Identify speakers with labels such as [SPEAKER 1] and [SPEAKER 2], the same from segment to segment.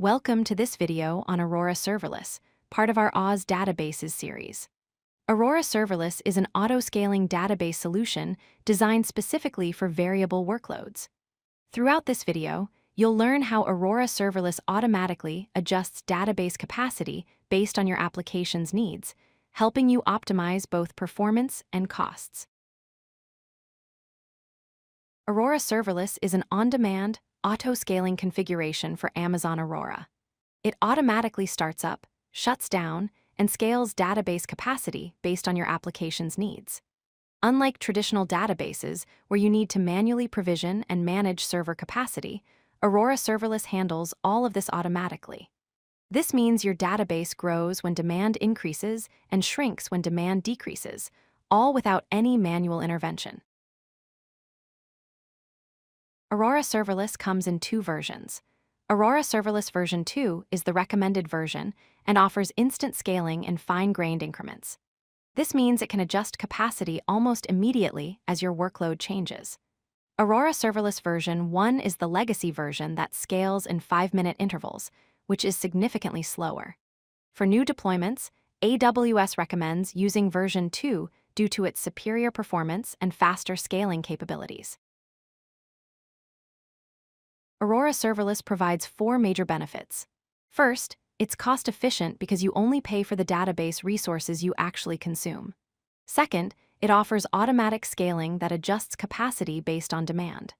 [SPEAKER 1] Welcome to this video on Aurora Serverless, part of our Oz Databases series. Aurora Serverless is an auto-scaling database solution designed specifically for variable workloads. Throughout this video, you'll learn how Aurora Serverless automatically adjusts database capacity based on your application's needs, helping you optimize both performance and costs. Aurora Serverless is an on-demand, auto-scaling configuration for Amazon Aurora. It automatically starts up, shuts down, and scales database capacity based on your application's needs. Unlike traditional databases where you need to manually provision and manage server capacity, Aurora Serverless handles all of this automatically. This means your database grows when demand increases and shrinks when demand decreases, all without any manual intervention. Aurora Serverless comes in two versions. Aurora Serverless version 2 is the recommended version and offers instant scaling in fine-grained increments. This means it can adjust capacity almost immediately as your workload changes. Aurora Serverless version 1 is the legacy version that scales in 5-minute intervals, which is significantly slower. For new deployments, AWS recommends using version 2 due to its superior performance and faster scaling capabilities. Aurora Serverless provides 4 major benefits. First, it's cost-efficient because you only pay for the database resources you actually consume. Second, it offers automatic scaling that adjusts capacity based on demand.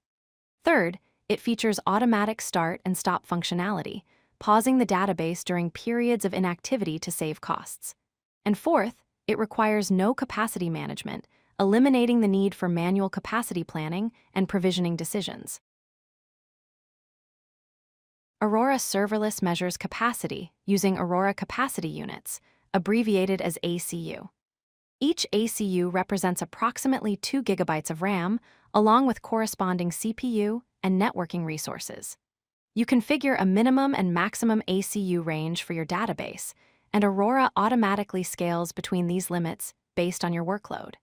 [SPEAKER 1] Third, it features automatic start and stop functionality, pausing the database during periods of inactivity to save costs. And fourth, it requires no capacity management, eliminating the need for manual capacity planning and provisioning decisions. Aurora Serverless measures capacity using Aurora Capacity Units, abbreviated as ACU. Each ACU represents approximately 2 GB of RAM, along with corresponding CPU and networking resources. You configure a minimum and maximum ACU range for your database, and Aurora automatically scales between these limits based on your workload.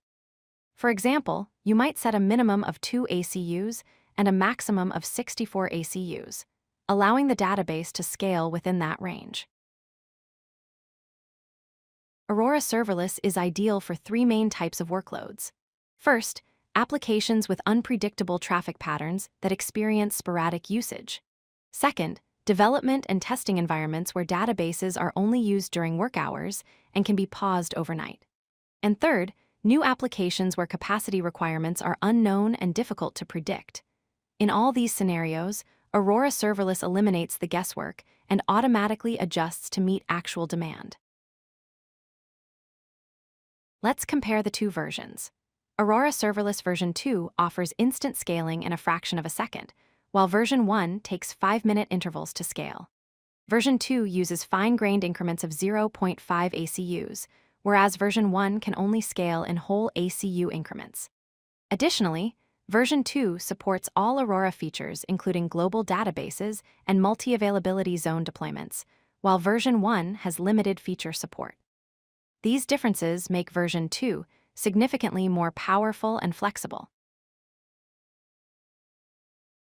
[SPEAKER 1] For example, you might set a minimum of 2 ACUs and a maximum of 64 ACUs, allowing the database to scale within that range. Aurora Serverless is ideal for 3 main types of workloads. First, applications with unpredictable traffic patterns that experience sporadic usage. Second, development and testing environments where databases are only used during work hours and can be paused overnight. And third, new applications where capacity requirements are unknown and difficult to predict. In all these scenarios, Aurora Serverless eliminates the guesswork and automatically adjusts to meet actual demand. Let's compare the two versions. Aurora Serverless version 2 offers instant scaling in a fraction of a second, while version 1 takes 5-minute intervals to scale. Version 2 uses fine-grained increments of 0.5 ACUs, whereas version 1 can only scale in whole ACU increments. Additionally, version 2 supports all Aurora features including global databases and multi-availability zone deployments, while version 1 has limited feature support. These differences make version 2 significantly more powerful and flexible.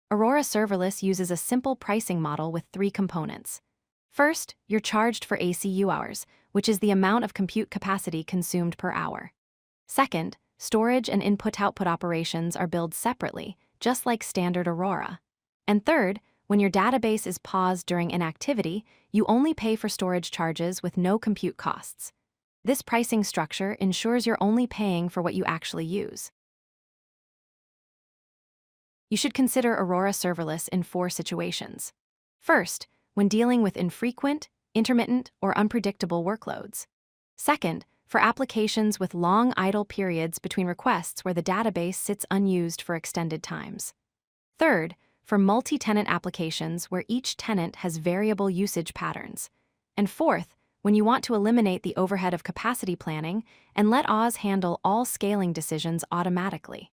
[SPEAKER 1] Aurora Serverless uses a simple pricing model with 3 components. First, you're charged for ACU hours, which is the amount of compute capacity consumed per hour. Second, storage and input-output operations are billed separately, just like standard Aurora. And third, when your database is paused during inactivity, you only pay for storage charges with no compute costs. This pricing structure ensures you're only paying for what you actually use. You should consider Aurora Serverless in 4 situations. First, when dealing with infrequent, intermittent, or unpredictable workloads. Second, for applications with long idle periods between requests where the database sits unused for extended times. Third, for multi-tenant applications where each tenant has variable usage patterns. And fourth, when you want to eliminate the overhead of capacity planning and let Oz handle all scaling decisions automatically.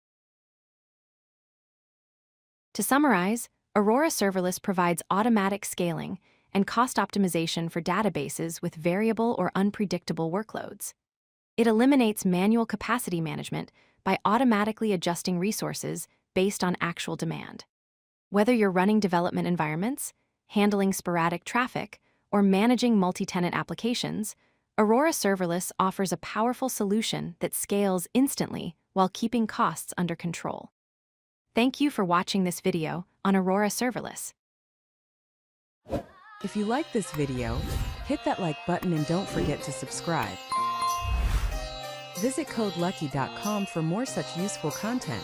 [SPEAKER 1] To summarize, Aurora Serverless provides automatic scaling and cost optimization for databases with variable or unpredictable workloads. It eliminates manual capacity management by automatically adjusting resources based on actual demand. Whether you're running development environments, handling sporadic traffic, or managing multi-tenant applications, Aurora Serverless offers a powerful solution that scales instantly while keeping costs under control. Thank you for watching this video on Aurora Serverless.
[SPEAKER 2] If you like this video, hit that like button and don't forget to subscribe. Visit codelucky.com for more such useful content.